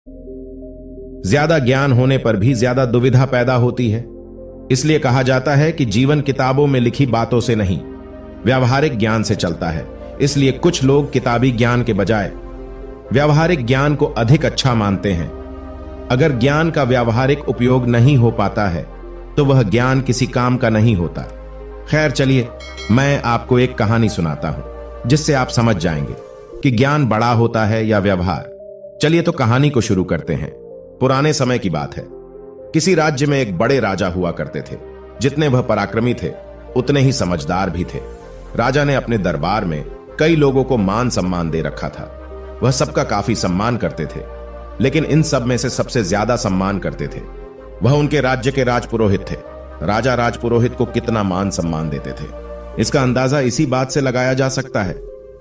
ज्यादा ज्ञान होने पर भी ज्यादा दुविधा पैदा होती है। इसलिए कहा जाता है कि जीवन किताबों में लिखी बातों से नहीं, व्यावहारिक ज्ञान से चलता है। इसलिए कुछ लोग किताबी ज्ञान के बजाय व्यावहारिक ज्ञान को अधिक अच्छा मानते हैं। अगर ज्ञान का व्यावहारिक उपयोग नहीं हो पाता है तो वह ज्ञान किसी काम का नहीं होता। खैर चलिए, मैं आपको एक कहानी सुनाता हूं जिससे आप समझ जाएंगे कि ज्ञान बड़ा होता है या व्यवहार। चलिए तो कहानी को शुरू करते हैं। पुराने समय की बात है। किसी राज्य में एक बड़े राजा हुआ करते थे। जितने वह पराक्रमी थे उतने ही समझदार भी थे। राजा ने अपने दरबार में कई लोगों को मान सम्मान दे रखा था। वह सबका काफी सम्मान करते थे, लेकिन इन सब में से सबसे ज्यादा सम्मान करते थे वह उनके राज्य के राजपुरोहित थे। राजा राजपुरोहित को कितना मान सम्मान देते थे, इसका अंदाजा इसी बात से लगाया जा सकता है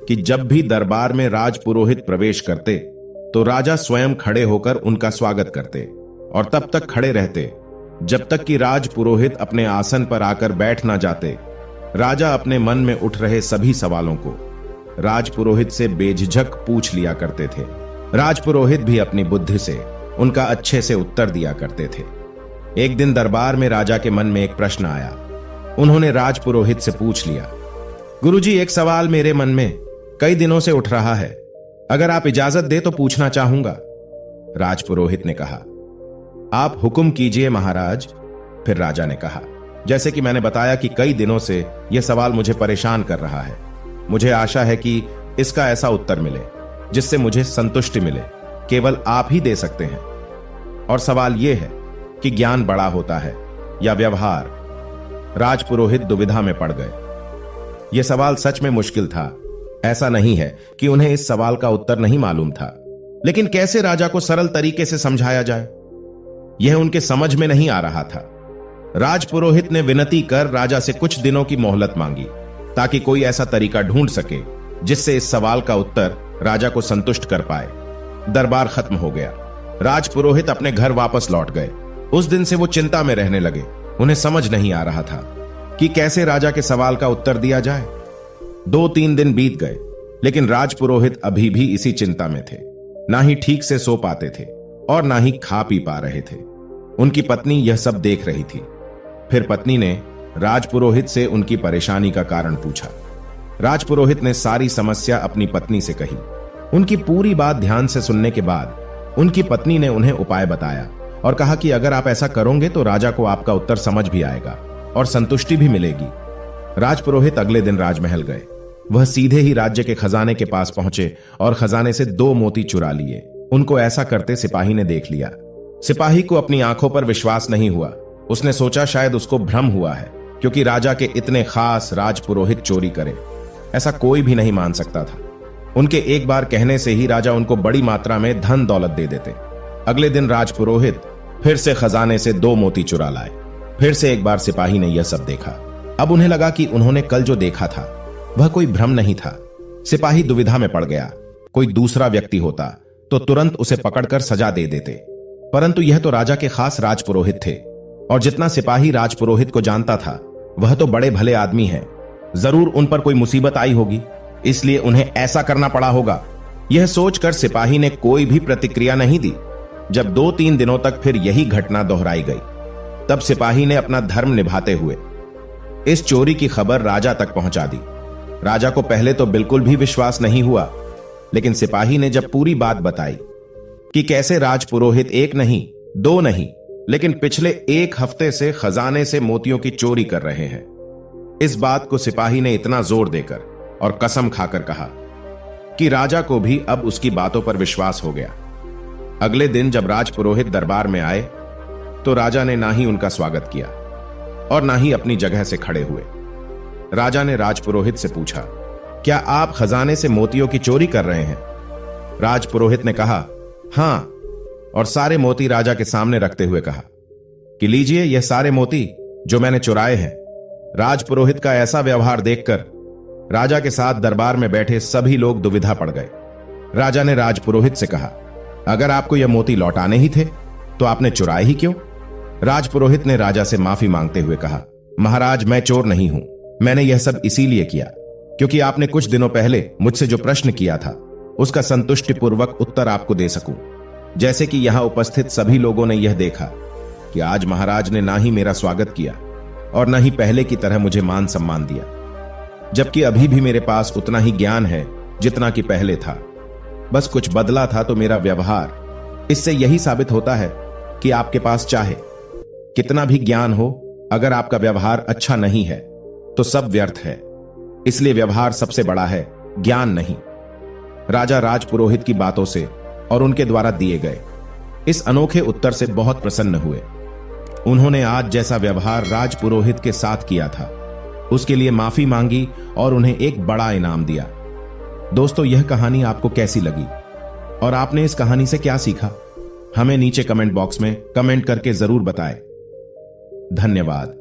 कि जब भी दरबार में राजपुरोहित प्रवेश करते तो राजा स्वयं खड़े होकर उनका स्वागत करते और तब तक खड़े रहते जब तक कि राजपुरोहित अपने आसन पर आकर बैठ ना जाते। राजा अपने मन में उठ रहे सभी सवालों को राजपुरोहित से बेझिझक पूछ लिया करते थे। राजपुरोहित भी अपनी बुद्धि से उनका अच्छे से उत्तर दिया करते थे। एक दिन दरबार में राजा के मन में एक प्रश्न आया। उन्होंने राजपुरोहित से पूछ लिया, गुरुजी, एक सवाल मेरे मन में कई दिनों से उठ रहा है, अगर आप इजाजत दे तो पूछना चाहूंगा। राजपुरोहित ने कहा, आप हुक्म कीजिए महाराज। फिर राजा ने कहा, जैसे कि मैंने बताया कि कई दिनों से यह सवाल मुझे परेशान कर रहा है। मुझे आशा है कि इसका ऐसा उत्तर मिले जिससे मुझे संतुष्टि मिले। केवल आप ही दे सकते हैं। और सवाल यह है कि ज्ञान बड़ा होता है या व्यवहार। राजपुरोहित दुविधा में पड़ गए। यह सवाल सच में मुश्किल था। ऐसा नहीं है कि उन्हें इस सवाल का उत्तर नहीं मालूम था, लेकिन कैसे राजा को सरल तरीके से समझाया जाए, यह उनके समझ में नहीं आ रहा था। राजपुरोहित ने विनती कर राजा से कुछ दिनों की मोहलत मांगी ताकि कोई ऐसा तरीका ढूंढ सके जिससे इस सवाल का उत्तर राजा को संतुष्ट कर पाए। दरबार खत्म हो गया। राजपुरोहित अपने घर वापस लौट गए। उस दिन से वो चिंता में रहने लगे। उन्हें समझ नहीं आ रहा था कि कैसे राजा के सवाल का उत्तर दिया जाए। 2-3 दिन बीत गए, लेकिन राजपुरोहित अभी भी इसी चिंता में थे। ना ही ठीक से सो पाते थे और ना ही खा पी पा रहे थे। उनकी पत्नी यह सब देख रही थी। फिर पत्नी ने राजपुरोहित से उनकी परेशानी का कारण पूछा। राजपुरोहित ने सारी समस्या अपनी पत्नी से कही। उनकी पूरी बात ध्यान से सुनने के बाद उनकी पत्नी ने उन्हें उपाय बताया और कहा कि अगर आप ऐसा करोगे तो राजा को आपका उत्तर समझ भी आएगा और संतुष्टि भी मिलेगी। राजपुरोहित अगले दिन राजमहल गए। वह सीधे ही राज्य के खजाने के पास पहुंचे और खजाने से 2 मोती चुरा लिए। उनको ऐसा करते सिपाही ने देख लिया। सिपाही को अपनी आंखों पर विश्वास नहीं हुआ। उसने सोचा शायद उसको भ्रम हुआ है, क्योंकि राजा के इतने खास राजपुरोहित चोरी करे, ऐसा कोई भी नहीं मान सकता था। उनके एक बार कहने से ही राजा उनको बड़ी मात्रा में धन दौलत दे देते। अगले दिन राजपुरोहित फिर से खजाने से 2 मोती चुरा लाए। फिर से एक बार सिपाही ने यह सब देखा। अब उन्हें लगा कि उन्होंने कल जो देखा था वह कोई भ्रम नहीं था। सिपाही दुविधा में पड़ गया। कोई दूसरा व्यक्ति होता तो तुरंत उसे पकड़कर सजा दे देते, परंतु यह तो राजा के खास राजपुरोहित थे और जितना सिपाही राजपुरोहित को जानता था वह तो बड़े भले आदमी हैं। जरूर उन पर कोई मुसीबत आई होगी, इसलिए उन्हें ऐसा करना पड़ा होगा। यह सोचकर सिपाही ने कोई भी प्रतिक्रिया नहीं दी। जब 2-3 दिनों तक फिर यही घटना दोहराई गई, तब सिपाही ने अपना धर्म निभाते हुए इस चोरी की खबर राजा तक पहुंचा दी। राजा को पहले तो बिल्कुल भी विश्वास नहीं हुआ, लेकिन सिपाही ने जब पूरी बात बताई कि कैसे राजपुरोहित 1 नहीं 2 नहीं लेकिन पिछले 1 हफ्ते से खजाने से मोतियों की चोरी कर रहे हैं, इस बात को सिपाही ने इतना जोर देकर और कसम खाकर कहा कि राजा को भी अब उसकी बातों पर विश्वास हो गया। अगले दिन जब राजपुरोहित दरबार में आए तो राजा ने ना ही उनका स्वागत किया और ना ही अपनी जगह से खड़े हुए। राजा ने राजपुरोहित से पूछा, क्या आप खजाने से मोतियों की चोरी कर रहे हैं? राजपुरोहित ने कहा, हां, और सारे मोती राजा के सामने रखते हुए कहा कि लीजिए यह सारे मोती जो मैंने चुराए हैं। राजपुरोहित का ऐसा व्यवहार देखकर राजा के साथ दरबार में बैठे सभी लोग दुविधा पड़ गए। राजा ने राजपुरोहित से कहा, अगर आपको यह मोती लौटाने ही थे तो आपने चुराए ही क्यों? राजपुरोहित ने राजा से माफी मांगते हुए कहा, महाराज, मैं चोर नहीं हूं। मैंने यह सब इसीलिए किया क्योंकि आपने कुछ दिनों पहले मुझसे जो प्रश्न किया था उसका संतुष्टिपूर्वक उत्तर आपको दे सकूं। जैसे कि यहां उपस्थित सभी लोगों ने यह देखा कि आज महाराज ने ना ही मेरा स्वागत किया और न ही पहले की तरह मुझे मान सम्मान दिया, जबकि अभी भी मेरे पास उतना ही ज्ञान है जितना कि पहले था। बस कुछ बदला था तो मेरा व्यवहार। इससे यही साबित होता है कि आपके पास चाहे कितना भी ज्ञान हो, अगर आपका व्यवहार अच्छा नहीं है तो सब व्यर्थ है। इसलिए व्यवहार सबसे बड़ा है, ज्ञान नहीं। राजा राजपुरोहित की बातों से और उनके द्वारा दिए गए इस अनोखे उत्तर से बहुत प्रसन्न हुए। उन्होंने आज जैसा व्यवहार राजपुरोहित के साथ किया था उसके लिए माफी मांगी और उन्हें एक बड़ा इनाम दिया। दोस्तों, यह कहानी आपको कैसी लगी और आपने इस कहानी से क्या सीखा? हमें नीचे कमेंट बॉक्स में कमेंट करके जरूर बताएं। धन्यवाद।